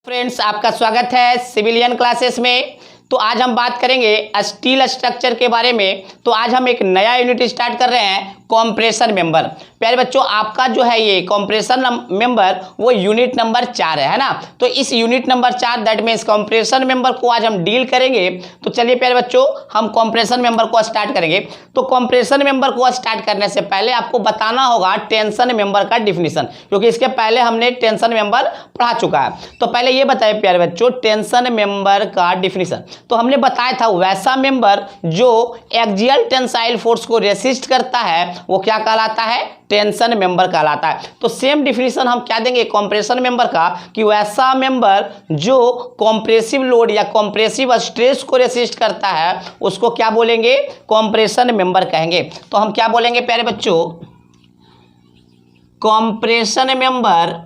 Friends, आपका स्वागत है सिविलियन क्लासेस में। तो आज हम बात करेंगे स्टील स्ट्रक्चर के बारे में। तो आज हम एक नया यूनिट स्टार्ट कर रहे हैं, कॉम्प्रेशन मेंबर। प्यारे बच्चों, आपका जो है ये कॉम्प्रेशन मेंबर वो यूनिट नंबर 4 है ना। तो इस unit number 4 that means compression member को आज हम डील करेंगे। तो चलिए प्यारे बच्चों, हम कॉम्प्रेशन मेंबर को स्टार्ट करेंगे। तो कॉम्प्रेशन मेंबर को स्टार्ट करने से पहले आपको बताना होगा टेंशन मेंबर का डिफिनीशन, क्योंकि इसके पहले हमने टेंशन मेंबर पढ़ा चुका है। तो पहले ये बताइए प्यारे बच्चों, टेंशन मेंबर का डिफिनीशन। तो हमने बताया था वैसा मेंबर जो एक्सियल टेंसाइल फोर्स को रेसिस्ट करता है वो क्या कहलाता है, टेंशन मेंबर कहलाता है। तो सेम डिफिनीशन हम क्या देंगे कॉम्प्रेशन मेंबर का, कि वैसा मेंबर जो कॉम्प्रेसिव लोड या कॉम्प्रेसिव स्ट्रेस को रेसिस्ट करता है उसको क्या बोलेंगे, कॉम्प्रेशन मेंबर कहेंगे। तो हम क्या बोलेंगे प्यारे बच्चों, compression member,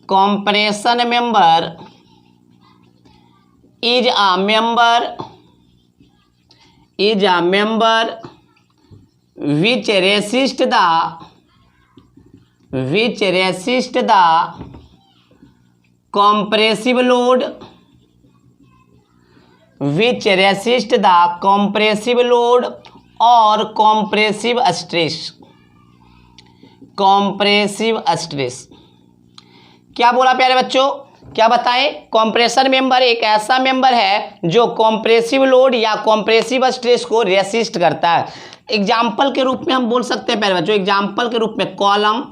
compression member is a member which resist the compressive load, which resist the compressive load or compressive stress, compressive stress। क्या बोला प्यारे बच्चों, क्या बताएं, कॉम्प्रेशन मेंबर एक ऐसा मेंबर है जो कॉम्प्रेसिव लोड या कॉम्प्रेसिव स्ट्रेस को रेसिस्ट करता है। एग्जाम्पल के रूप में हम बोल सकते हैं प्यारे बच्चों, एग्जाम्पल के रूप में column,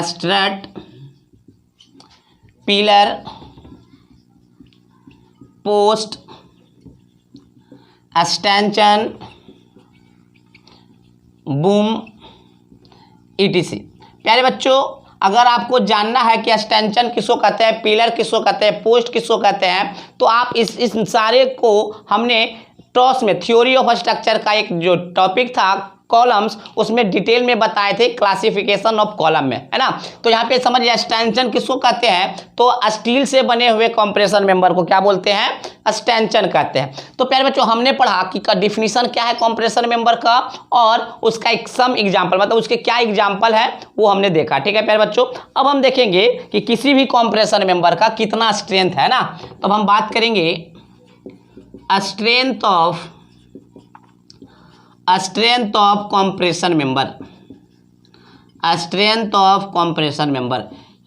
strut, pillar, post, stanchion, boom, etc. प्यारे बच्चों, अगर आपको जानना है कि स्टैंचन किसको कहते हैं, पिलर किसको कहते हैं, पोस्ट किसको कहते हैं, तो आप इस सारे को हमने टॉस में थ्योरी ऑफ स्ट्रक्चर का एक जो टॉपिक था कॉलम्स, उसमें डिटेल में बताए थे, क्लासिफिकेशन ऑफ कॉलम में, है ना। तो यहाँ पे समझिए स्टैंचन किसको कहते हैं, तो स्टील से बने हुए कॉम्प्रेशन मेंबर को क्या बोलते हैं, स्टैंचन कहते हैं। तो प्यारे बच्चों, हमने पढ़ा कि का डिफिनीशन क्या है कॉम्प्रेशन मेंबर का, और उसका एक सम एग्जाम्पल, मतलब उसके क्या एग्जाम्पल है वो हमने देखा। ठीक है प्यारे बच्चों, अब हम देखेंगे कि किसी भी कॉम्प्रेशन मेंबर का कितना स्ट्रेंथ है ना। तब हम बात करेंगे strength of compression member, strength of compression member.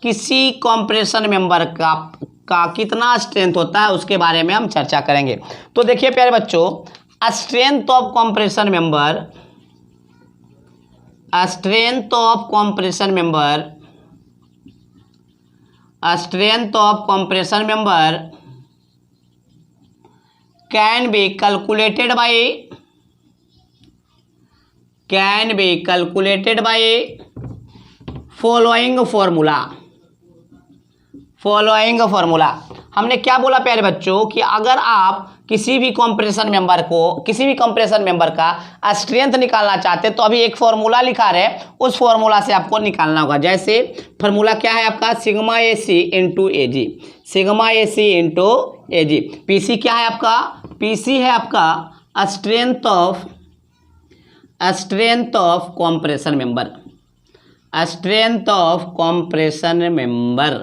किसी कॉम्प्रेशन मेंबर का कितना स्ट्रेंथ होता है उसके बारे में हम चर्चा करेंगे। तो देखिए प्यारे बच्चों, strength of compression member, strength of compression member, strength of compression member can be calculated by following formula. हमने क्या बोला प्यारे बच्चों कि अगर आप किसी भी कॉम्प्रेशन मेंबर का स्ट्रेंथ निकालना चाहते हैं तो अभी एक फॉर्मूला लिखा रहे, उस फॉर्मूला से आपको निकालना होगा। जैसे फॉर्मूला क्या है आपका, sigma AC into AG, sigma AC into AG। PC क्या है आपका, PC है आपका strength of compression member, strength of compression member.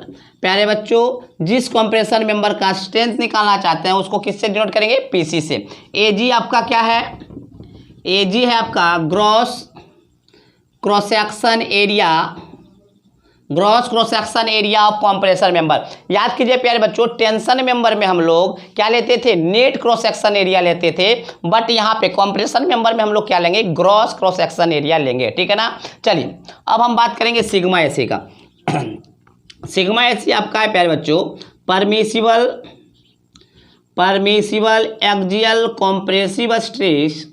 प्यारे बच्चों, जिस कॉम्प्रेशन मेंबर का स्ट्रेंथ निकालना चाहते हैं उसको किससे डिनोट करेंगे, PC से। AG आपका क्या है, AG है आपका gross cross section area of compression member. याद कीजिए प्यारे बच्चों, टेंशन मेंबर में हम लोग क्या लेते थे, नेट क्रॉस सेक्शन एरिया लेते थे, बट यहाँ पे कॉम्प्रेशन मेंबर में हम लोग क्या लेंगे, ग्रॉस क्रॉस सेक्शन एरिया लेंगे। ठीक है ना। चलिए अब हम बात करेंगे सिग्मा AC का। सिग्मा AC आपका है प्यारे बच्चों permissible axial compressive stress,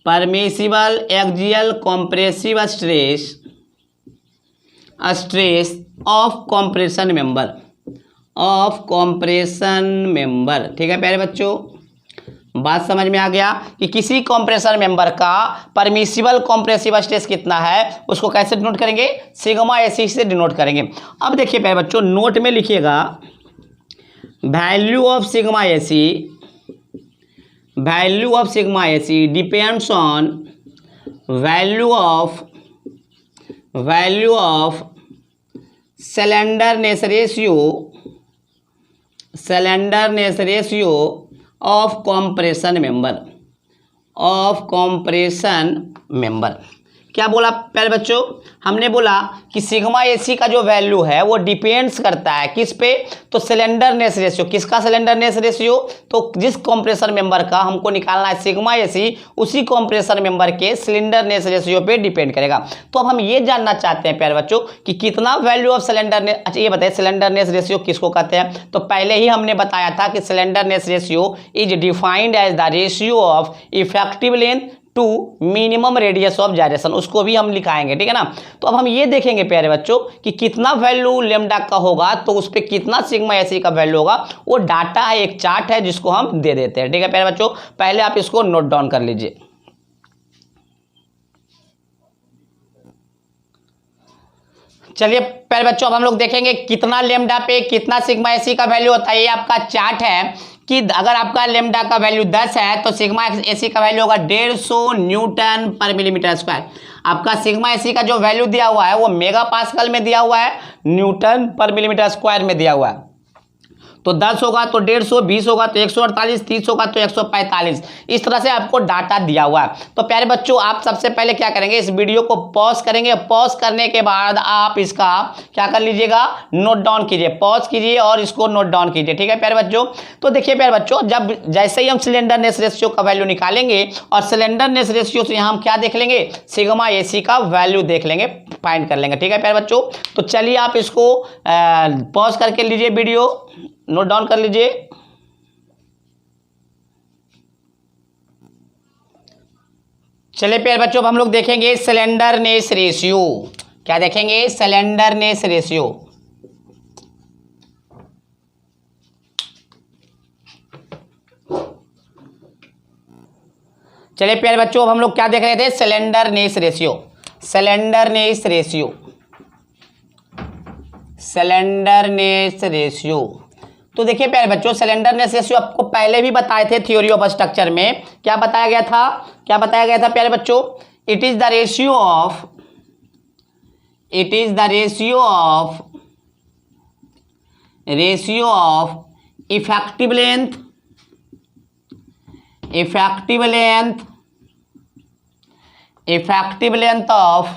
permissible axial compressive stress of compression member, ठीक है प्यारे बच्चों। बात समझ में आ गया कि किसी कॉम्प्रेशन मेंबर का परमिसिबल कॉम्प्रेसिव स्ट्रेस कितना है उसको कैसे डिनोट करेंगे, सिग्मा AC से डिनोट करेंगे। अब देखिए प्यारे बच्चों, नोट में लिखिएगा value of sigma AC value of sigma AC depends on value of value of slenderness ratio of compression member। क्या बोला पहले बच्चों, हमने बोला कि सिग्मा एसी का जो वैल्यू है वो डिपेंड्स करता है किस पे, तो सिलेंडरनेस रेशियो। किसका सिलेंडरनेस रेशियो, तो जिस कंप्रेसर मेंबर का हमको निकालना है सिग्मा एसी, उसी कंप्रेसर मेंबर के सिलेंडरनेस रेशियो पे डिपेंड करेगा। तो अब हम ये जानना चाहते हैं प्यारे बच्चों कि कितना वैल्यू ऑफ सिलेंडरनेस। अच्छा ये बताइए सिलेंडरनेस रेशियो किसको कहते हैं, तो पहले ही हमने बताया था कि slenderness ratio is defined as the ratio of effective length to minimum radius of gyration, उसको भी हम लिखाएंगे, ठीक है ना। तो अब हम ये देखेंगे प्यारे बच्चों कि कितना वैल्यू लेमडा का होगा तो उस पर कितना सिग्मा एसी का वैल्यू होगा। वो डाटा है, एक चार्ट है जिसको हम दे देते हैं, ठीक है प्यारे बच्चों। पहले आप इसको नोट डाउन कर लीजिए। चलिए प्यारे बच्चों अब हम लोग देखेंगे कितना लेमडा पे कितना सिग्मा एसी का वैल्यू होता है। ये आपका चार्ट है कि अगर आपका लेमडा का वैल्यू 10 है तो सिग्मा एसी का वैल्यू होगा 150 न्यूटन पर मिलीमीटर स्क्वायर। आपका सिग्मा एसी का जो वैल्यू दिया हुआ है वो मेगा पास्कल में दिया हुआ है, न्यूटन पर मिलीमीटर स्क्वायर में दिया हुआ है। तो 10 होगा तो 150, 20 होगा तो 148, 30 होगा तो 145। इस तरह से आपको डाटा दिया हुआ है। तो प्यारे बच्चों आप सबसे पहले क्या करेंगे, इस वीडियो को पॉज करेंगे। पॉज करने के बाद आप इसका क्या कर लीजिएगा, नोट डाउन कीजिए। पॉज कीजिए और इसको नोट डाउन कीजिए, ठीक है प्यारे बच्चों। तो देखिए प्यारे बच्चों, जब जैसे ही हम सिलेंडरनेस रेशियो का वैल्यू निकालेंगे और सिलेंडरनेस रेशियो से यहाँ हम क्या देख लेंगे, सिग्मा एसी का वैल्यू देख लेंगे, फाइंड कर लेंगे, ठीक है प्यारे बच्चों। तो चलिए आप इसको पॉज करके लीजिए, वीडियो नोट डाउन कर लीजिए। चलिए प्यारे बच्चों अब हम लोग देखेंगे सिलेंडरनेस रेशियो। क्या देखेंगे, सिलेंडरनेस रेशियो। चलिए प्यारे बच्चों अब हम लोग क्या देख रहे थे, slenderness ratio. Slenderness ratio, slenderness ratio. तो देखिए प्यारे बच्चों सिलेंडरनेस रेशियो आपको पहले भी बताए थे थ्योरी ऑफ स्ट्रक्चर में। क्या बताया गया था, क्या बताया गया था प्यारे बच्चों, it is the ratio of, it is the ratio of, ratio of effective length, effective length, effective length of,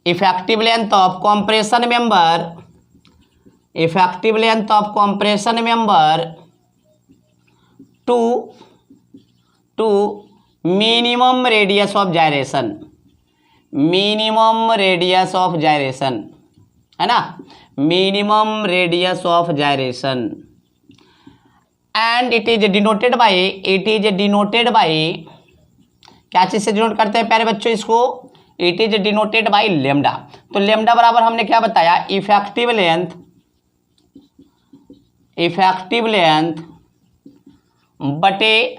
effective length of compression member, effective length of compression member to minimum radius of gyration, minimum radius of gyration, है ना, minimum radius of gyration. And it is denoted by, it is denoted by, क्या चीज से denote करते हैं प्यारे बच्चों इसको, it is denoted by lambda. तो लेमडा बराबर हमने क्या बताया, इफेक्टिव लेंथ, इफेक्टिव लेंथ बटे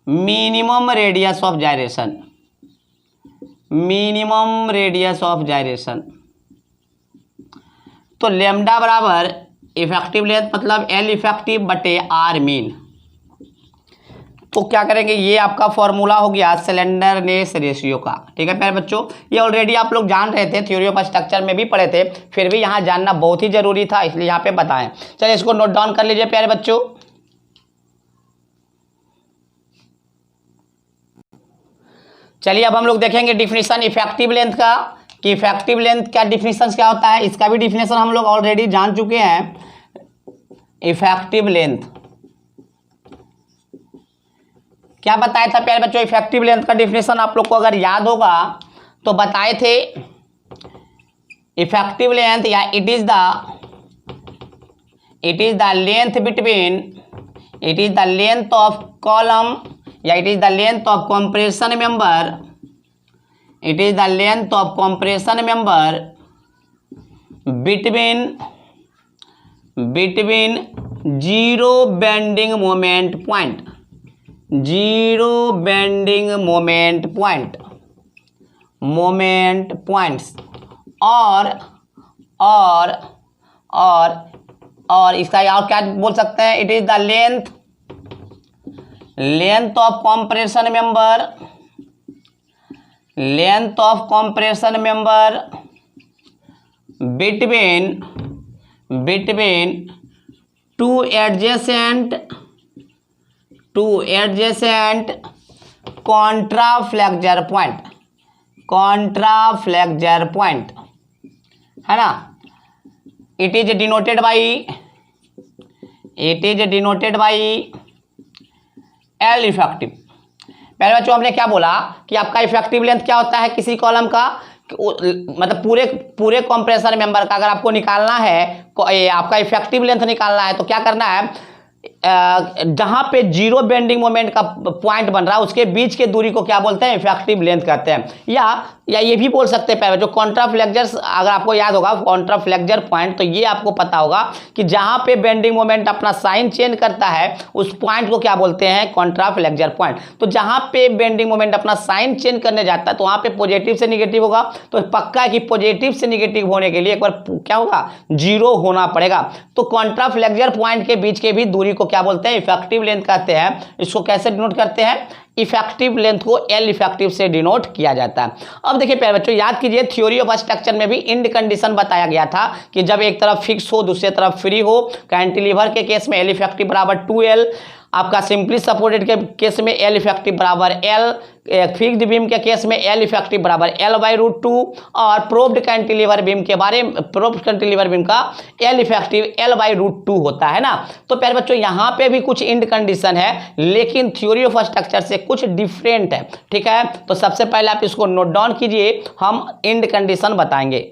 minimum radius of gyration, minimum radius of gyration. तो लेमडा बराबर इफेक्टिव लेंथ मतलब एल इफेक्टिव बटे आर मीन। तो क्या करेंगे, ये आपका फॉर्मूला हो गया सिलेंडरनेस रेशियो का, ठीक है प्यारे बच्चों। ये ऑलरेडी आप लोग जान रहे थे, थ्योरी ऑफ स्ट्रक्चर में भी पढ़े थे, फिर भी यहाँ जानना बहुत ही जरूरी था इसलिए यहाँ पे बताएं। चलिए इसको नोट डाउन कर लीजिए प्यारे बच्चों। चलिए अब हम लोग देखेंगे डिफिनीशन इफेक्टिव लेंथ का, कि इफेक्टिव लेंथ का डिफिनीशन क्या होता है। इसका भी डिफिनीशन हम लोग ऑलरेडी जान चुके हैं। इफेक्टिव लेंथ क्या बताया था प्यारे बच्चों, इफेक्टिव लेंथ का डिफिनेशन आप लोग को अगर याद होगा तो बताए थे, इफेक्टिव लेंथ या it is the length between, it is the length of column या it is the length of compression member, it is the length of compression member between zero bending moment point, zero bending moment point, moment points और इसका और क्या बोल सकते हैं, it is the length of compression member length of compression member between two adjacent contraflexure point है ना। it is denoted by L effective. पहले बच्चों हमने क्या बोला कि आपका इफेक्टिव लेंथ क्या होता है किसी कॉलम का, मतलब पूरे कंप्रेसर मेंबर का अगर आपको निकालना है, आपका इफेक्टिव लेंथ निकालना है तो क्या करना है, जहां पे जीरो बेंडिंग मोमेंट का पॉइंट बन रहा है उसके बीच के दूरी को क्या बोलते हैं, इफेक्टिव लेंथ कहते हैं। या ये भी बोल सकते हैं पहले जो कॉन्ट्राफ्लेक्सर, अगर आपको याद होगा कॉन्ट्राफ्लेक्सर पॉइंट, तो ये आपको पता होगा कि जहां पे बेंडिंग मोमेंट अपना साइन चेंज करता है उस पॉइंट को क्या बोलते हैं, कॉन्ट्राफ्लेक्सर पॉइंट। तो जहां पे बेंडिंग मोमेंट अपना साइन चेंज करने जाता है तो वहां पे पॉजिटिव से निगेटिव होगा, तो पक्का है कि पॉजिटिव से निगेटिव होने के लिए एक बार क्या होगा, जीरो होना पड़ेगा। तो कॉन्ट्राफ्लेक्सर पॉइंट के बीच के भी दूरी को क्या बोलते हैं, इफेक्टिव लेंथ कहते हैं। इसको कैसे डिनोट करते हैं, इफेक्टिव लेंथ को एल इफेक्टिव से डिनोट किया जाता है। अब देखिए प्यारे बच्चों याद कीजिए, थ्योरी ऑफ स्ट्रक्चर में भी इंड कंडीशन बताया गया था कि जब एक तरफ फिक्स हो दूसरी तरफ फ्री हो, कैंटिलीवर के केस में एल इफेक्टिव बराबर 2L, आपका सिंपली सपोर्टेड के केस में एल इफेक्टिव बराबर L, फिक्स्ड बीम के केस में एल इफेक्टिव बराबर L/√2, और प्रोब्ड कैंटिलीवर बीम के बारे में, प्रोब्ड कैंटिलीवर बीम का एल इफेक्टिव L/√2 होता है ना। तो प्यारे बच्चों यहाँ पे भी कुछ इंड कंडीशन है लेकिन थ्योरी ऑफ स्ट्रक्चर से कुछ डिफरेंट है, ठीक है। तो सबसे पहले आप इसको नोट डाउन कीजिए, हम इंड कंडीशन बताएंगे।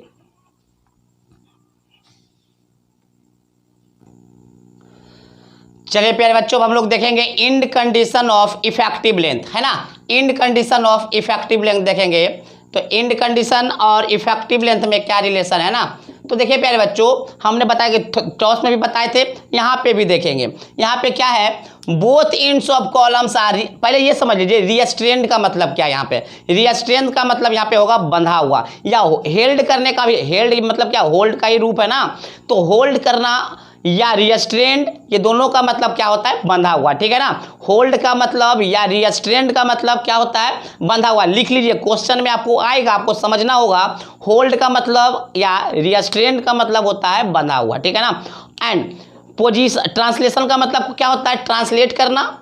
चलिए प्यारे बच्चों हम लोग देखेंगे end condition of effective length, है ना। End condition of effective length देखेंगे तो इंड कंडीशन और इफेक्टिव लेंथ में क्या रिलेशन है ना। तो देखिए प्यारे बच्चों हमने बताया कि टॉस में भी बताए थे, यहाँ पे भी देखेंगे। यहाँ पे क्या है, both ends of columns are, पहले ये समझ लीजिए रिस्ट्रेंट का मतलब क्या है। यहाँ पे रिस्ट्रेंट का मतलब यहाँ पे होगा बंधा हुआ, या हेल्ड करने का भी, हेल्ड मतलब क्या, होल्ड का ही रूप है ना। तो होल्ड करना या रिस्ट्रेंट, ये दोनों का मतलब क्या होता है, बंधा हुआ, ठीक है ना। होल्ड का मतलब या रिस्ट्रेंट का मतलब क्या होता है, बंधा हुआ। लिख लीजिए, क्वेश्चन में आपको आएगा, आपको समझना होगा। होल्ड का मतलब या रिस्ट्रेंट का मतलब होता है बंधा हुआ, ठीक है ना। एंड पोजीशन, ट्रांसलेशन का मतलब क्या होता है, ट्रांसलेट करना,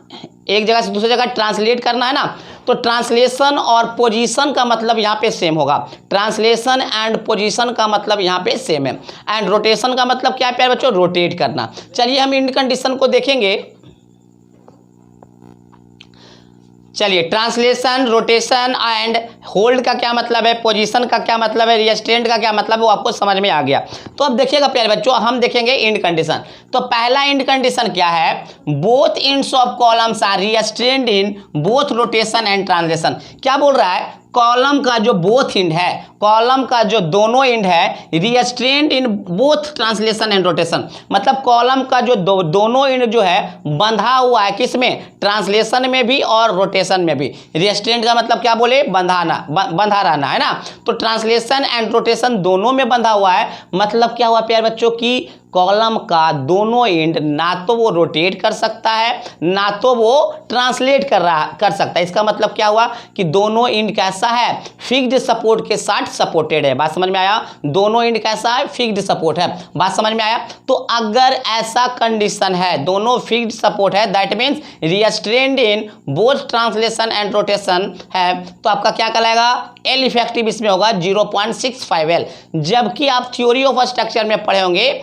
एक जगह से दूसरी जगह ट्रांसलेट करना, है ना। तो ट्रांसलेशन और पोजीशन का मतलब यहाँ पे सेम होगा, ट्रांसलेशन एंड पोजीशन का मतलब यहाँ पे सेम है। एंड रोटेशन का मतलब क्या है प्यारे बच्चों, रोटेट करना। चलिए हम इंड कंडीशन को देखेंगे। चलिए ट्रांसलेशन, रोटेशन एंड होल्ड का क्या मतलब है, पोजीशन का क्या मतलब है, रिस्ट्रेंट का क्या मतलब है, वो आपको समझ में आ गया। तो अब देखिएगा प्यारे बच्चों हम देखेंगे इंड कंडीशन। तो पहला इंड कंडीशन क्या है, both ends of columns are restrained in both rotation and translation. क्या बोल रहा है, कॉलम का जो बोथ इंड है, कॉलम का जो दोनों इंड है, restrained in both translation and rotation, मतलब कॉलम का जो दोनों इंड जो है बंधा हुआ है, किसमें, ट्रांसलेशन में भी और रोटेशन में भी। रिस्ट्रेंड का मतलब क्या बोले, बंधाना, बंधा रहना, है ना। तो ट्रांसलेशन एंड रोटेशन दोनों में बंधा हुआ है, मतलब क्या हुआ प्यारे बच्चों की कॉलम का दोनों एंड ना तो वो रोटेट कर सकता है ना तो वो ट्रांसलेट कर सकता है। इसका मतलब क्या हुआ कि दोनों एंड कैसा है, फिक्स्ड सपोर्ट के साथ सपोर्टेड है। बात समझ में आया, दोनों एंड कैसा है, फिक्स्ड सपोर्ट है। बात समझ में आया। तो अगर ऐसा कंडीशन है, दोनों फिक्स्ड सपोर्ट है, that means restrained in both translation and rotation है, तो आपका क्या कहलाएगा, एल इफेक्टिव इसमें होगा 0.65L। जबकि आप थ्योरी ऑफ स्ट्रक्चर में पढ़े होंगे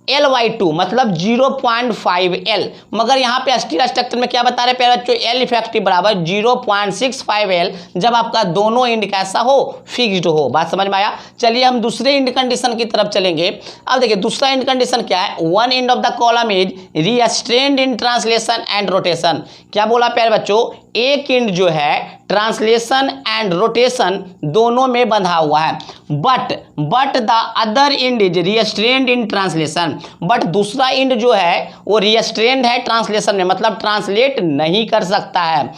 L/2 मतलब 0.5L, मगर यहाँ पे स्टील स्ट्रक्चर में क्या बता रहे प्यारे बच्चों, एल इफेक्टिव बराबर 0.65L जब आपका दोनों इंड कैसा हो, फिक्स्ड हो। बात समझ में आया। चलिए हम दूसरे इंड कंडीशन की तरफ चलेंगे। अब देखिए दूसरा इंड कंडीशन क्या है, one end of the column is restrained in translation and rotation. क्या बोला प्यारे बच्चों, एक इंड जो है ट्रांसलेशन एंड रोटेशन दोनों में बंधा हुआ है, but the other end is restrained in translation, but दूसरा इंड जो है वो रिस्ट्रेंड है ट्रांसलेशन में, मतलब ट्रांसलेट नहीं कर सकता है।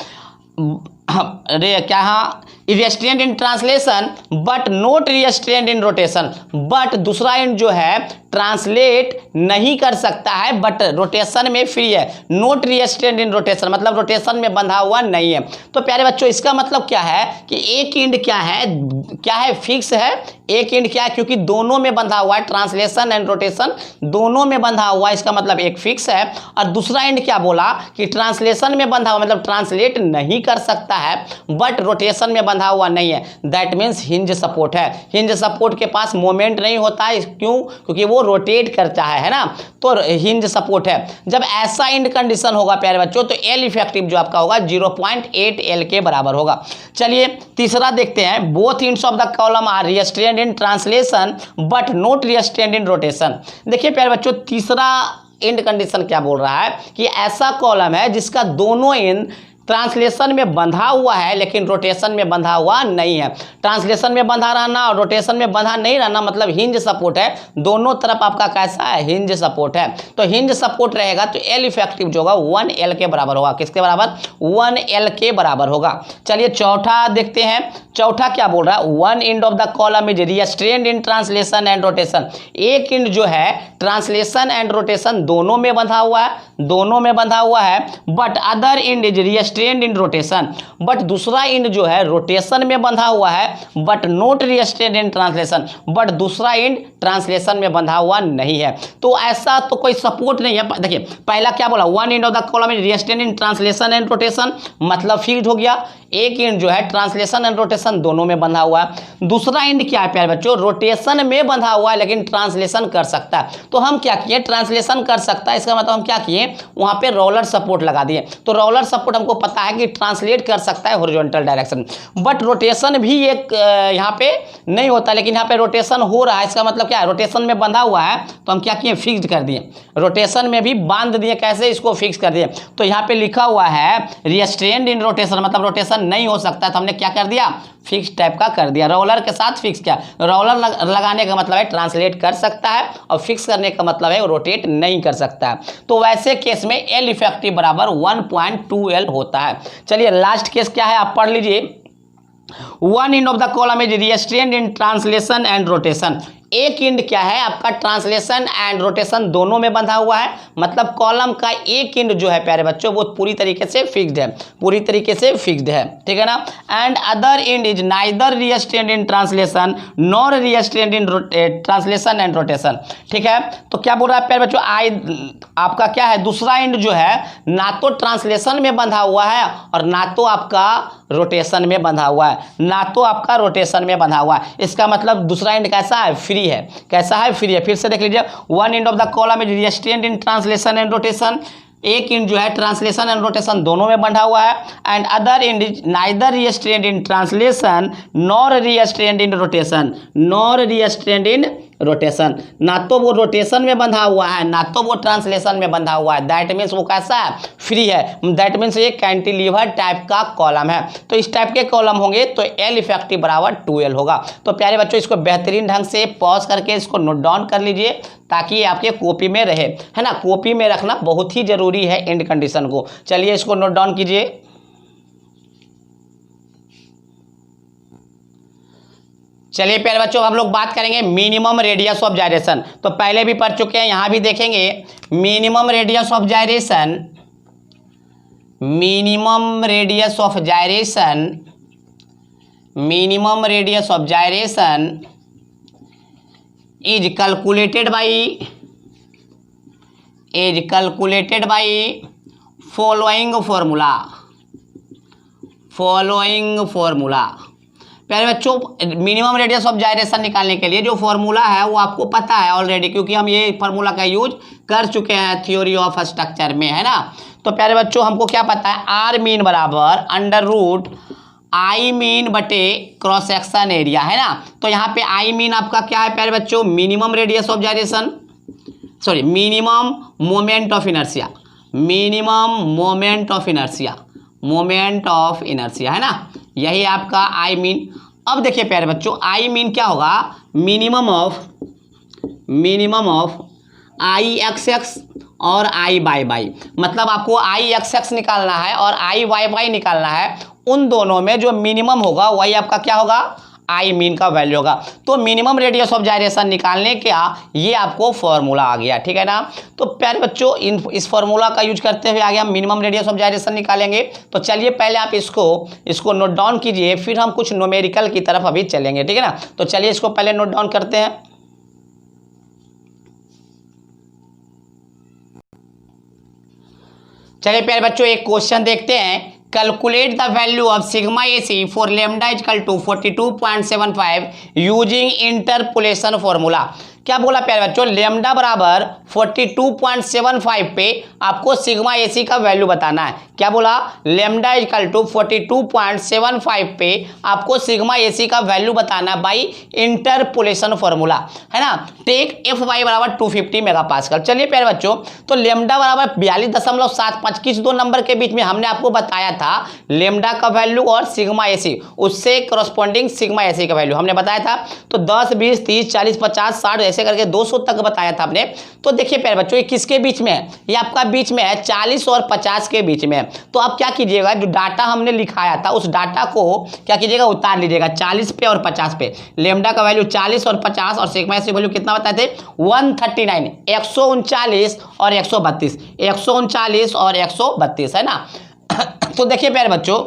Restraint in translation but not restrained in rotation. But दूसरा एंड जो है ट्रांसलेट नहीं कर सकता है बट रोटेशन में फ्री है। नॉट रिस्ट्रेंट इन रोटेशन मतलब रोटेशन में बंधा हुआ नहीं है। तो प्यारे बच्चों इसका मतलब क्या है कि एक एंड क्या है फिक्स है। एक एंड क्या है, क्योंकि दोनों में बंधा हुआ है, ट्रांसलेशन एंड रोटेशन दोनों में बंधा हुआ है, इसका मतलब एक फिक्स है। और दूसरा एंड क्या बोला कि ट्रांसलेशन में बंधा हुआ मतलब ट्रांसलेट नहीं कर सकता है बट रोटेशन में बंधा हुआ नहीं है। दैट मीन्स हिंज सपोर्ट है। हिंज सपोर्ट के पास मोमेंट नहीं होता है, क्यों? क्योंकि वो रोटेट करता है ना, तो हिंज सपोर्ट है। जब ऐसा एंड कंडीशन होगा प्यारे बच्चों तो एल इफेक्टिव जो आपका होगा 0.8 एल के बराबर होगा। चलिए तीसरा देखते हैं। Both ends of the column are restrained in translation but not restrained in rotation. देखिए प्यारे बच्चों तीसरा एंड कंडीशन क्या बोल रहा है कि ऐसा कॉलम है जिसका दोनों एंड ट्रांसलेशन में बंधा हुआ है लेकिन रोटेशन में बंधा हुआ नहीं है। ट्रांसलेशन में बंधा रहना और रोटेशन में बंधा नहीं रहना मतलब हिंज सपोर्ट है। दोनों तरफ आपका कैसा है? हिंज सपोर्ट है। तो हिंज सपोर्ट रहेगा तो एल इफेक्टिव जो होगा 1 एल के बराबर होगा। किसके बराबर? 1 एल के बराबर होगा। चलिए चौथा देखते हैं। चौथा क्या बोल रहा है? One end of the column is restraint in translation and rotation. एक एंड जो है ट्रांसलेशन एंड रोटेशन दोनों में बंधा हुआ है, दोनों में बंधा हुआ है। But other and is restraint in rotation. But दूसरा एंड जो है रोटेशन में बंधा हुआ है but not restrained in translation. But दूसरा एंड ट्रांसलेशन में बंधा हुआ नहीं है। तो ऐसा तो कोई सपोर्ट नहीं है। देखिए पहला क्या बोला? One end of the column is restraint in translation and rotation मतलब फिक्स्ड हो गया। एक एंड जो है ट्रांसलेशन एंड रोटेशन दोनों में बंधा हुआ है। दूसरा एंड क्या है प्यारे बच्चों? रोटेशन में बंधा हुआ है लेकिन ट्रांसलेशन कर सकता है। तो हम क्या किए? ट्रांसलेशन कर सकता है, इसका मतलब हम क्या किए? वहां पे रोलर सपोर्ट लगा दिए। तो रोलर सपोर्ट हमको पता है कि ट्रांसलेट कर सकता है हॉरिजॉन्टल डायरेक्शन। बट रोटेशन भी एक यहाँ पे नहीं होता, लेकिन यहाँ पे रोटेशन हो रहा है। इसका मतलब क्या है? रोटेशन में बंधा हुआ है तो हम क्या किए? फिक्स्ड कर दिए। रोटेशन में भी बांध दिए। कैसे? इसको फिक्स कर दिए। तो यहाँ पे लिखा हुआ है रिस्ट्रेंट इन रोटेशन मतलब रोटेशन नहीं हो सकता है, तो हमने क्या कर दिया? फिक्स टाइप का कर दिया। रोलर के साथ फिक्स किया। रोलर लगाने का मतलब है ट्रांसलेट कर सकता है और फिक्स करने का मतलब है रोटेट नहीं कर सकता है। तो वैसे केस में एल इफेक्टिव बराबर 1.2 एल होता है। चलिए लास्ट केस क्या है आप पढ़ लीजिए। One end of the column is restraint in translation and rotation. एक एंड क्या है आपका? ट्रांसलेशन एंड रोटेशन दोनों में बंधा हुआ है मतलब कॉलम का एक एंड जो है प्यारे बच्चों वो पूरी तरीके से फिक्स्ड है, पूरी तरीके से फिक्स्ड है, ठीक है ना। And other and is neither restraint in translation nor restraint in translation and rotation, ठीक है। तो क्या बोल रहा है प्यारे बच्चों? आपका क्या है? दूसरा एंड जो है ना तो ट्रांसलेशन में बंधा हुआ है और ना तो आपका रोटेशन में बंधा हुआ है, ना तो आपका रोटेशन में बंधा हुआ है। इसका मतलब दूसरा एंड कैसा है? फ्री है। कैसा है? फ्री है। फिर से देख लीजिए। One end of the column is restraint in translation and rotation. एक एंड जो है ट्रांसलेशन एंड रोटेशन दोनों में बंधा हुआ है। And other and is neither restraint in translation nor restraint in rotation, nor restraint in rotation. ना तो वो रोटेशन में बंधा हुआ है ना तो वो ट्रांसलेशन में बंधा हुआ है। दैट मीन्स वो कैसा है? फ्री है। दैट मीन्स ये कैंटिलीवर टाइप का कॉलम है। तो इस टाइप के कॉलम होंगे तो एल इफेक्टिव बराबर 2L होगा। तो प्यारे बच्चों इसको बेहतरीन ढंग से पॉज करके इसको नोट डाउन कर लीजिए ताकि आपके कॉपी में रहे, है ना। कॉपी में रखना बहुत ही जरूरी है एंड कंडीशन को। चलिए इसको नोट डाउन कीजिए। चलिए प्यारे बच्चों हम लोग बात करेंगे मिनिमम रेडियस ऑफ जायरेशन। तो पहले भी पढ़ चुके हैं, यहां भी देखेंगे minimum radius of gyration, minimum radius of gyration, minimum radius of gyration is calculated by following formula. प्यारे बच्चों मिनिमम रेडियस ऑफ जायरेशन निकालने के लिए जो फॉर्मूला है वो आपको पता है ऑलरेडी, क्योंकि हम ये फॉर्मूला का यूज कर चुके हैं थ्योरी ऑफ स्ट्रक्चर में, है ना। तो प्यारे बच्चों हमको क्या पता है? आर मीन बराबर अंडर रूट आई मीन बटे क्रॉस सेक्शन एरिया, है ना। तो यहाँ पे आई मीन आपका क्या है प्यारे बच्चों? Minimum radius of gyration, sorry minimum moment of inertia, minimum moment of inertia, moment of inertia, है ना। यही आपका आई मीन। अब देखिए प्यारे बच्चों आई मीन क्या होगा? Minimum of I x x और आई वाई वाई। मतलब आपको आई एक्स एक्स निकालना है और आई वाई वाई निकालना है। उन दोनों में जो मिनिमम होगा वही आपका क्या होगा, आई मीन का वैल्यू होगा। तो मिनिमम रेडियस ऑफ जायरेशन निकालने का ये आपको फॉर्मूला आ गया, ठीक है ना। तो प्यारे बच्चों इस फॉर्मूला का यूज करते हुए आगे हम मिनिमम रेडियस ऑफ जायरेशन निकालेंगे। तो चलिए पहले आप इसको नोट डाउन कीजिए, फिर हम कुछ न्यूमेरिकल की तरफ अभी चलेंगे, ठीक है ना। तो चलिए इसको पहले नोट डाउन करते हैं। चलिए प्यारे बच्चों एक क्वेश्चन देखते हैं। Calculate the value of sigma AC for lambda equal to 42.75 using interpolation formula. क्या बोला प्यारे बच्चों, लैम्डा बराबर 42.75 पे आपको सिग्मा AC का वैल्यू बताना है। क्या बोला, लैम्डा इक्वल टू 42.75 पे आपको सिग्मा AC का वैल्यू बताना है बाई इंटरपोलेशन फॉर्मूला, है ना। टेक Fy बराबर 250 मेगापास्कल। चलिए प्यारे बच्चों, तो लैम्डा बराबर 42.75 किस दो नंबर के बीच में हमने आपको बताया था लैम्डा का वैल्यू और सिग्मा AC, उससे करस्पॉन्डिंग सिग्मा AC का वैल्यू हमने बताया था। तो 10, 20, 30, 40, 50, 60 ऐसे करके 200 तक बताया था आपने। तो देखिए प्यारे बच्चों ये किसके बीच में है, ये आपका बीच में है 40 और 50 के बीच में है। तो आप क्या कीजिएगा, जो डाटा हमने लिखाया था उस डाटा को क्या कीजिएगा, उतार लीजिएगा 40 पे और 50 पे। लैम्डा का वैल्यू 40 और 50 और सिग्मा AC वैल्यू कितना बताए थे 139, 139 और 132, 139 और 132, है ना। तो देखिए प्यारे बच्चों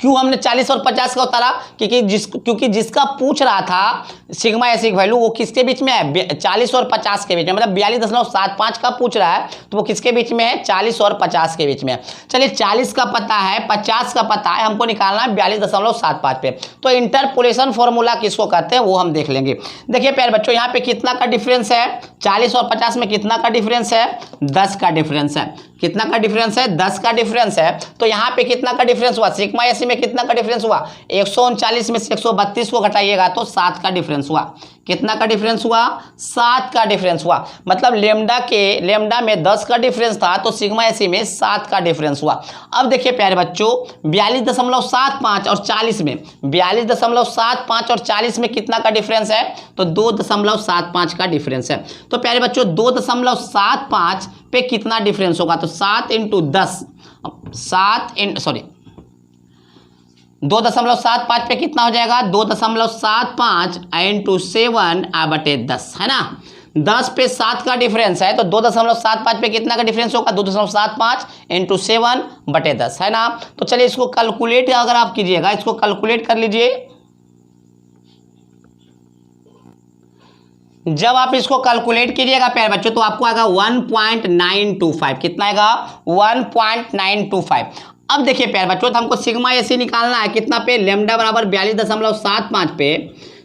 क्यों हमने 40 और 50 का उतारा, क्योंकि जिसका पूछ रहा था सिग्मा AC की वैल्यू वो किसके बीच में है, 40 और 50 के बीच में, मतलब 42.75 का पूछ रहा है तो वो किसके बीच में है, 40 और 50 के बीच में है। चलिए 40 का पता है, 50 का पता है, हमको निकालना है 42.75 पे। तो इंटरपोलेशन फॉर्मूला किसको कहते हैं वो हम देख लेंगे। देखिए प्यारे बच्चों यहाँ पे कितना का डिफरेंस है, 40 और 50 में कितना का डिफरेंस है, 10 का डिफरेंस है। कितना का डिफरेंस है, 10 का डिफरेंस है। तो यहाँ पे कितना का डिफरेंस हुआ, सिग्मा AC में कितना का डिफरेंस हुआ, 139 में से 132 को घटाइएगा तो 7 का डिफरेंस हुआ। कितना का डिफरेंस हुआ, 7 का डिफरेंस हुआ। मतलब लैम्डा में 10 का डिफरेंस था तो सिग्मा AC में 7 का डिफरेंस हुआ। अब देखिए प्यारे बच्चों 42.75 और 40 में 42.75 और 40 में कितना का डिफरेंस है, तो 2.75 का डिफरेंस है। तो प्यारे बच्चों 2.75 पे कितना डिफरेंस होगा, तो 7 इंटू 10, 2.75 पे कितना हो जाएगा, 2.75 इंटू 7/10, है ना। 10 पे 7 का डिफरेंस है तो 2.75 पे कितना का डिफरेंस होगा, 2.75 इंटू 7/10, है ना। तो चलिए इसको कैलकुलेट अगर आप कीजिएगा, इसको कैलकुलेट कर लीजिए। जब आप इसको कैलकुलेट कीजिएगा प्यारे बच्चों तो आपको आएगा 1.925। कितना आएगा, 1.925। अब देखिए प्यारे बच्चों तो हमको सिग्मा AC निकालना है कितना पे, लैम्डा बराबर 42.75 पे।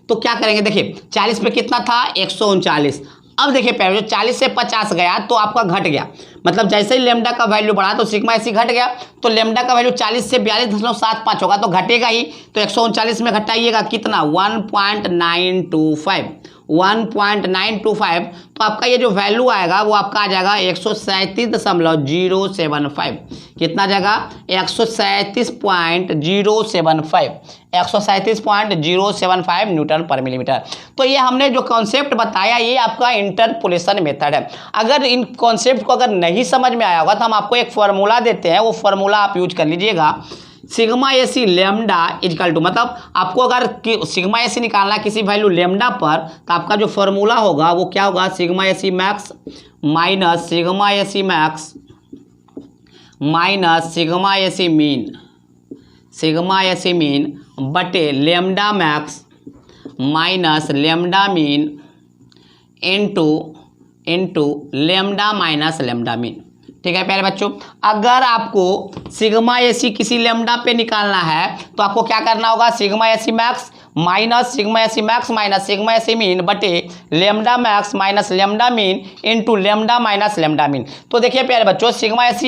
तो क्या करेंगे, देखिए 40 पे कितना था, 139। अब देखिए प्यारे बच्चों 40 से 50 गया तो आपका घट गया, मतलब जैसे ही लैम्डा का वैल्यू बढ़ा तो सिग्मा AC घट गया। तो लैम्डा का वैल्यू 40 से 42.75 होगा तो घटेगा ही। तो 139 में घटाइएगा कितना, 1.925, 1.925। तो आपका ये जो वैल्यू आएगा वो आपका आ जाएगा 137.075। कितना जाएगा, 137.075, 137.075 न्यूटन पर मिलीमीटर। तो ये हमने जो कॉन्सेप्ट बताया ये आपका इंटरपोलेशन मेथड है। अगर इन कॉन्सेप्ट को अगर नहीं समझ में आया होगा तो हम आपको एक फॉर्मूला देते हैं, वो फॉर्मूला आप यूज कर लीजिएगा। Sigma AC lambda equal to, मतलब आपको अगर सिग्मा AC निकालना है किसी वैल्यू लैम्डा पर तो आपका जो फॉर्मूला होगा वो क्या होगा, sigma AC max minus sigma AC max minus sigma AC mean, sigma AC mean बटे lambda max minus lambda mean into lambda minus lambda mean. ठीक है प्यारे बच्चों, अगर आपको सिग्मा AC किसी लैम्डा पे निकालना है तो आपको क्या करना होगा, sigma AC max minus sigma AC max minus sigma AC mean बटे lambda max minus lambda mean into lambda minus lambda mean. तो देखिए प्यारे बच्चों सिग्मा AC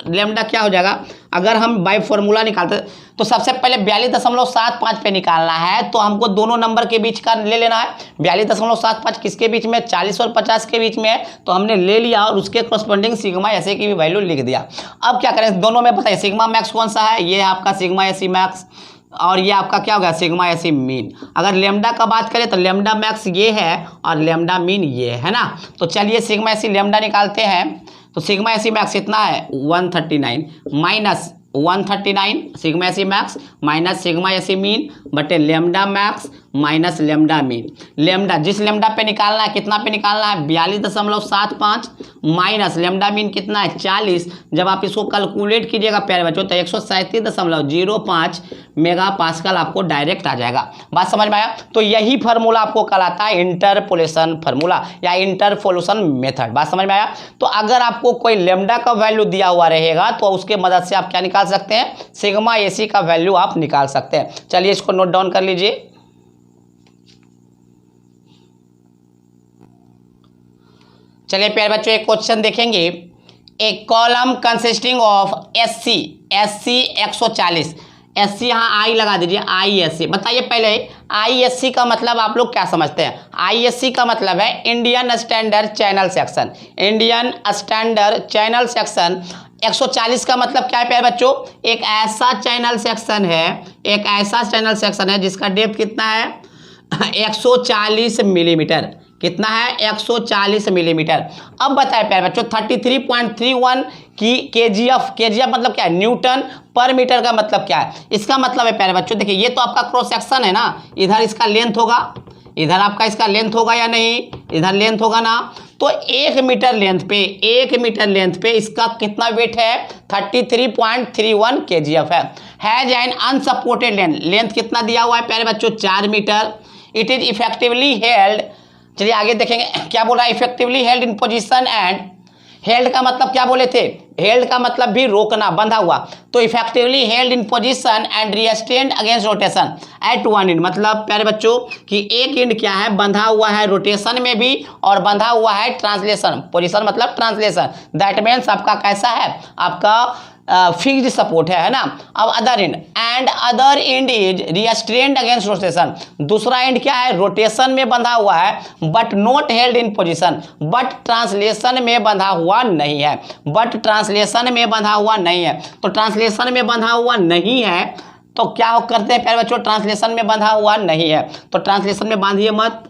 लैम्डा क्या हो जाएगा, अगर हम बाय फॉर्मूला निकालते तो सबसे पहले 42.75 पे निकालना है तो हमको दोनों नंबर के बीच का ले लेना है। 42.75 किसके बीच में, 40 और 50 के बीच में है, तो हमने ले लिया और उसके करस्पॉन्डिंग सिग्मा AC की भी वैल्यू लिख दिया। अब क्या करें, दोनों में बताइए सिग्मा मैक्स कौन सा है, ये है आपका सिग्मा AC मैक्स और ये आपका क्या होगा, सिग्मा AC मीन। अगर लैम्डा का बात करें तो लैम्डा मैक्स ये है और लैम्डा मीन ये है ना। तो चलिए सिग्मा AC लैम्डा निकालते हैं। तो सिग्मा AC मैक्स इतना है 139 minus 139 sigma AC max minus sigma AC mean बटे lambda max minus lambda mean. Lambda जिस लेमडा पे निकालना है, कितना पे निकालना है, 42.75 माइनस लेमडा मीन कितना है 40। जब आप इसको कैलकुलेट कीजिएगा प्यारे बच्चों तो 137.05 मेगा पास्कल आपको डायरेक्ट आ जाएगा। बात समझ में आया? तो यही फार्मूला आपको कहलाता है इंटरपोलेशन फार्मूला या इंटरपोलेशन मेथड। बात समझ में आया? तो अगर आपको कोई लेमडा का वैल्यू दिया हुआ रहेगा तो उसके मदद से आप क्या निकाल सकते हैं, सिग्मा एसी का वैल्यू आप निकाल सकते हैं। चलिए इसको नोट डाउन कर लीजिए। चलिए प्यारे बच्चों एक क्वेश्चन देखेंगे। एक column consisting of SC 140, SC यहाँ आई लगा दीजिए, आई एस सी। बताइए पहले आई एस सी का मतलब आप लोग क्या समझते हैं? आई एस सी का मतलब है Indian standard channel section. Indian standard channel section 140 का मतलब क्या है प्यारे बच्चों? एक ऐसा चैनल सेक्शन है, एक ऐसा चैनल सेक्शन है जिसका डेप्थ कितना है 140 मिलीमीटर। कितना है 140 मिलीमीटर। अब बताए प्यारे बच्चों 33.31 की केजीएफ मतलब क्या है, न्यूटन पर मीटर का मतलब क्या है? इसका मतलब है प्यारे बच्चों देखिए ये तो आपका क्रॉस सेक्शन है ना, इधर इसका लेंथ होगा, इधर आपका इसका लेंथ होगा या नहीं, इधर लेंथ होगा ना। तो 1 मीटर लेंथ पे इसका कितना वेट है 33.31 केजीएफ है। हैज एन अनसपोर्टेड लेंथ कितना दिया हुआ है प्यारे बच्चों 4 metre. It is effectively held, चलिए आगे देखेंगे क्या बोल रहा है, effectively held in position and, held का मतलब क्या बोले थे, हेल्ड का मतलब भी रोकना, बंधा हुआ। तो effectively held in position and restrained against rotation eight one and, मतलब प्यारे बच्चों कि एक एंड क्या है बंधा हुआ है रोटेशन में भी और बंधा हुआ है ट्रांसलेशन, पोजीशन मतलब ट्रांसलेशन। दैट मीन्स आपका कैसा है, आपका फिक्स्ड सपोर्ट है ना। अब other and is restrained against rotation, दूसरा एंड क्या है रोटेशन में बंधा हुआ है but not held in position, but translation में बंधा हुआ नहीं है, बट ट्रांसलेशन में बंधा हुआ नहीं है। तो ट्रांसलेशन में बंधा हुआ नहीं है तो क्या करते हैं प्यारे बच्चों, ट्रांसलेशन में बंधा हुआ नहीं है तो ट्रांसलेशन में बांधिए मत।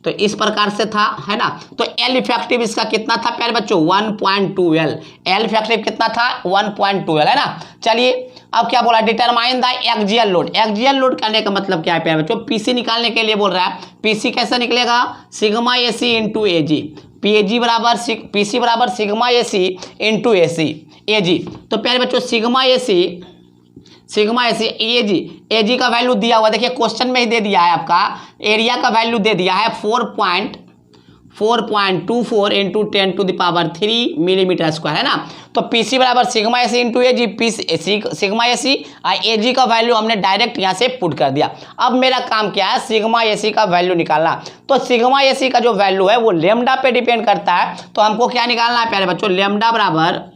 तो इस प्रकार से था है ना। तो एल इफेक्टिव इसका कितना था प्यारे बच्चों 1.2 एल, एल इफेक्टिव कितना था 1.2 एल है ना। चलिए अब क्या बोला, determine the axial load. Axial load करने का मतलब क्या है प्यारे बच्चों, पीसी निकालने के लिए बोल रहा है। पीसी कैसे निकलेगा, सिग्मा एसी इंटू एजी, पीएजी बराबर पीसी बराबर सिग्मा एसी इंटू एजी। तो प्यारे बच्चों सिग्मा एसी एजी का वैल्यू दिया हुआ, देखिए क्वेश्चन में ही दे दिया है आपका, एरिया का वैल्यू दे दिया है 4.24 इंटू 10⁻³ मिलीमीटर स्क्वायर है ना। तो पीसी बराबर सिग्मा एसी इंटू एजी, सिग्मा एसी और एजी का वैल्यू हमने डायरेक्ट यहाँ से पुट कर दिया। अब मेरा काम क्या है, सिग्मा एसी का वैल्यू निकालना। तो सिग्मा एसी का जो वैल्यू है वो लेमडा पे डिपेंड करता है। तो हमको क्या निकालना है प्यारे बच्चों, लेमडा बराबर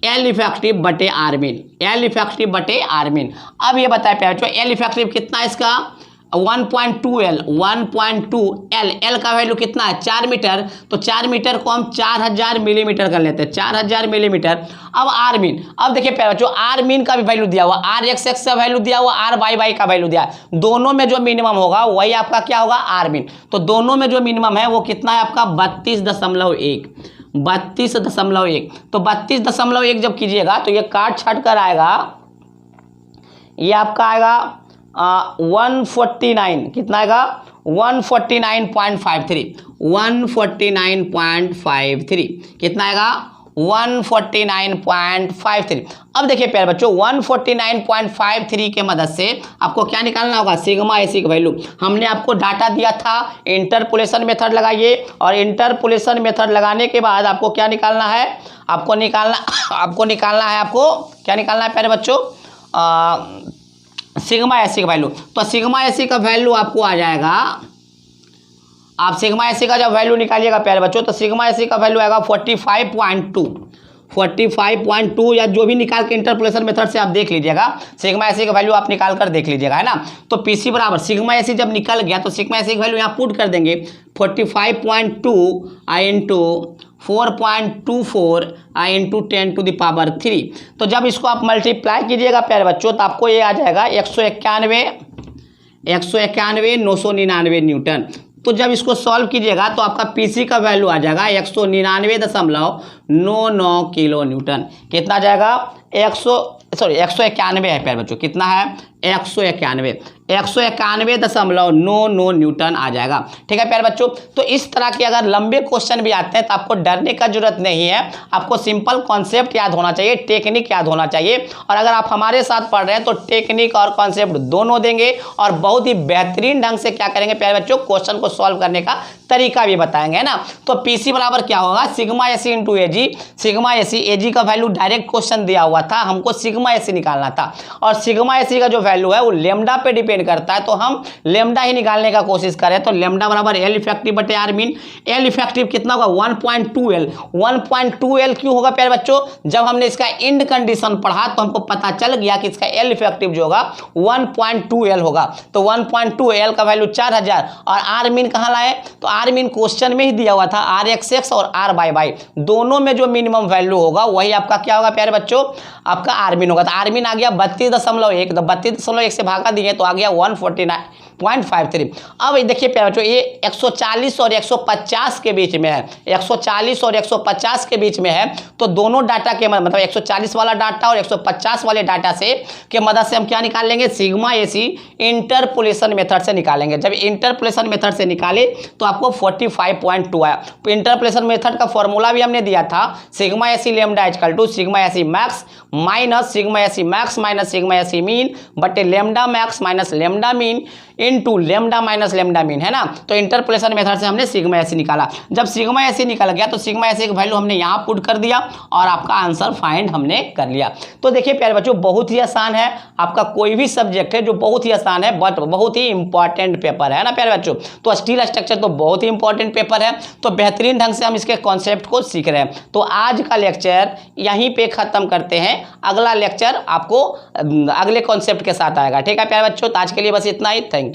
एल इफेक्टिव बटे आर मीन, एल इफेक्टिव बटे आर मीन। अब ये बताए प्यारे बच्चों एल इफेक्टिव कितना है इसका 1.2 एल, 1.2 एल, एल का वैल्यू कितना है 4 मीटर। तो 4 मीटर को हम 4000 मिलीमीटर कर लेते हैं, 4000 मिलीमीटर। अब आर मीन, अब देखिए प्यारे बच्चों आर मीन का भी वैल्यू दिया हुआ, आर एक्स एक्स का वैल्यू दिया हुआ, आर वाई वाई का वैल्यू दिया है। दोनों में जो मिनिमम होगा वही आपका क्या होगा आर मीन। तो दोनों में जो मिनिमम है वो कितना है आपका 32.1, 32.1। तो 32.1 जब कीजिएगा तो ये काट छाट कर आएगा, ये आपका आएगा 149, कितना आएगा 149.53, 149.53 कितना आएगा 149.53। अब देखिए प्यारे बच्चों 149.53 के मदद से आपको क्या निकालना होगा, सिग्मा एसी का वैल्यू। हमने आपको डाटा दिया था इंटरपोलेशन मेथड लगाइए, और इंटरपोलेशन मेथड लगाने के बाद आपको क्या निकालना है, आपको क्या निकालना है प्यारे बच्चों सिग्मा एसी का वैल्यू। तो सिग्मा एसी का वैल्यू आपको आ जाएगा, आप सिग्मा एसी का जब वैल्यू निकालिएगा प्यारे बच्चों तो सिग्मा एसी का वैल्यू आएगा 45.2 या जो भी निकाल के इंटरपोलेशन मेथड से आप देख लीजिएगा, सिग्मा एसी का वैल्यू आप निकाल कर देख लीजिएगा है ना। तो पीसी बराबर सिग्मा एसी जब निकल गया तो सिग्मा एसी का वैल्यू यहाँ पुट कर देंगे 45.2 इंटू 4.24 इंटू 10⁻³। तो जब इसको आप मल्टीप्लाई कीजिएगा प्यारे बच्चों तो आपको ये आ जाएगा 191 999 न्यूटन। तो जब इसको सॉल्व कीजिएगा तो आपका पीसी का वैल्यू आ जाएगा 199.99 किलो न्यूटन। कितना जाएगा 191 है प्यारे बच्चों, कितना है 191.99 न्यूटन आ जाएगा। ठीक है प्यारे बच्चों, तो इस तरह के अगर लंबे क्वेश्चन भी आते हैं तो आपको डरने का जरूरत नहीं है, आपको सिंपल कॉन्सेप्ट याद होना चाहिए, टेक्निक याद होना चाहिए। और अगर आप हमारे साथ पढ़ रहे हैं तो टेक्निक और कॉन्सेप्ट दोनों देंगे और बहुत ही बेहतरीन ढंग से क्या करेंगे प्यारे बच्चों, क्वेश्चन को सॉल्व करने का तरीका भी बताएंगे, है ना। तो पीसी बराबर क्या होगा, सिग्मा एसी इंटू एजी। सिग्मा एसी, एजी का वैल्यू डायरेक्ट क्वेश्चन दिया हुआ था, हमको सिग्मा एसी निकालना था और सिग्मा एसी का जो वैल्यू है वो लेमडा पे डिपेंड करता है, तो हम लेमडा ही निकालने का कोशिश करें। तो लेमडा बराबर एल इफेक्टिव बटे आर मीन। एल इफेक्टिव कितना होगा 1.2L। 1.2L क्यों होगा प्यारे बच्चों, जब हमने इसका इंड कंडीशन पढ़ा तो हमको पता चल गया कि इसका एल इफेक्टिव जो होगा 1.2L होगा। तो 1.2L का वैल्यू 4000 और आर मीन कहाँ लाए, तो आर मीन क्वेश्चन में ही दिया हुआ था, RXX और R/Y दोनों में जो मिनिमम वैल्यू होगा वही आपका क्या होगा प्यारे बच्चों, आपका आर मीन होगा। तो आर मीन आ गया 32.1, तो 32.1 से भागा दिए तो आ गया 149.53। अब देखिए प्यारे बच्चों, ये 140 और 150 के बीच में है, 140 और 150 के बीच में है। तो दोनों डाटा के मतलब 140 वाला डाटा और 150 वाले डाटा से के मदद से हम क्या निकाल लेंगे, सिग्मा एसी इंटरपोलेशन मेथड से निकालेंगे। जब इंटरपोलेशन मेथड से निकाले तो आपको 45.2 आया। इंटरपोलेशन मेथड का फॉर्मूला भी हमने दिया था, sigma AC lambda equal to sigma AC max minus sigma AC max minus sigma AC mean बटे lambda max minus lambda mean into lambda minus lambda mean, है ना। तो इंटरपोलेशन मेथड से हमने सिग्मा एसी निकाला। जब सिग्मा एसी निकल गया तो सिग्मा एसी की वैल्यू हमने यहाँ पुट कर दिया और आपका आंसर फाइंड हमने कर लिया। तो देखिए प्यारे बच्चों, बहुत ही आसान है, आपका कोई भी सब्जेक्ट है जो बहुत ही आसान है बट बहुत ही इंपॉर्टेंट पेपर है ना प्यारे बच्चों। तो स्टील स्ट्रक्चर तो बहुत ही इंपॉर्टेंट पेपर है, तो बेहतरीन ढंग से हम इसके कॉन्सेप्ट को सीख रहे हैं। तो आज का लेक्चर यहीं पे खत्म करते हैं, अगला लेक्चर आपको अगले कॉन्सेप्ट के साथ आएगा। ठीक है प्यारे बच्चों, तो आज के लिए बस इतना ही। Thank you.